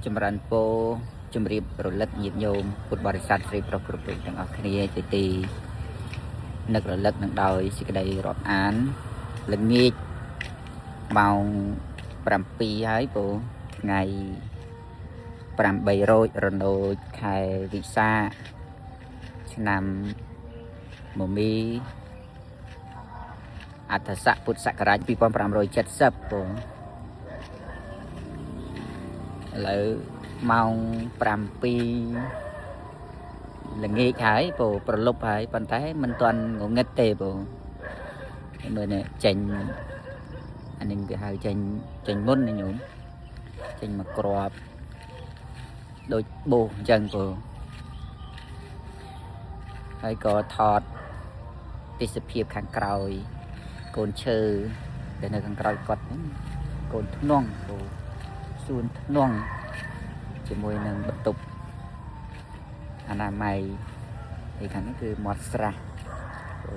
ចម្រើនពរជំរាបរលឹកញាតិញោមពុទ្ធបរិស័ទស្រីប្រុសគ្រប់រូបទាំងអស់គ្នាទីនឹករលឹកនឹងដោយសេចក្តីរាប់អានល្ងាចម៉ោង7ហើយពូថ្ងៃ8រោចរនោចខែវិសាខឆ្នាំមមីអដ្ឋស័កពុទ្ធសករាជ2570ពូឥឡូវម៉ោង7ល្ងាចហើយពូប្រលប់ហើយប៉ុន្តែមិនទាន់ងងឹតទេពូមើលនេះចេញអានេះគេហៅចេញមុនណាញោមចេញមកក្របដូចបូសអញ្ចឹងពូហើយក៏ថតទេសភាពខាងក្រោយកូនឈើដែលនៅខាងក្រោយគាត់កូនធ្នង់ពូសួនធ្នង់ជាមួយនឹងបន្ទប់អនាម័យឯខាងនេះគឺមាត់ស្រះពូ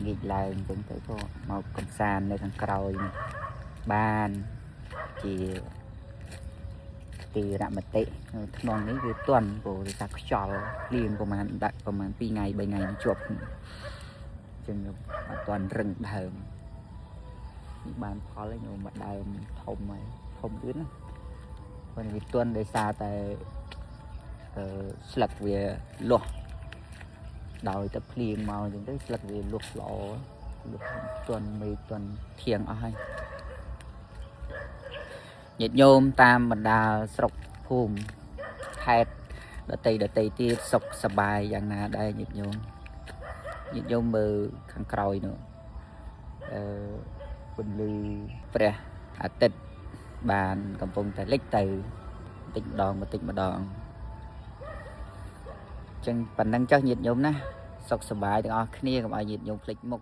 ងាកឡើងអញ្ចឹងទៅក៏មកកំសាន្តនៅខាងក្រោយនេះបានជាទីរមតិធ្នង់នេះវាទន់ពូឬថាខ្យល់ភ្លៀងប្រហែលដាក់ប្រហែល2ថ្ងៃ3ថ្ងៃជាប់អញ្ចឹងអត់ទាន់រឹងដើមនេះបានផលហើយញោមមកដើមធំហើយធំទៀតណាព្រោះវាទន់ដោយសារតែស្លឹកវាលាស់ដោយតែភ្លៀងមកអញ្ចឹងទៅស្លឹកវាលាស់ល្អលាស់ទន់មេឃទន់ធៀងអស់ហើយញាតិញោមតាមបណ្ដាស្រុកភូមិខេត្តដតីទៀតសុខសប្បាយយ៉ាងណាដែរញាតិញោមមើលខាងក្រោយនោះពន្លឺព្រះអាទិត្យបានកំពុងតែលិចទៅបន្តិចម្ដងអញ្ចឹងប៉ុណ្ណឹងចុះញាតិញោមណាសុខសប្បាយទាំងអស់គ្នាកុំឲ្យញាតិញោមភ្លេចមុខ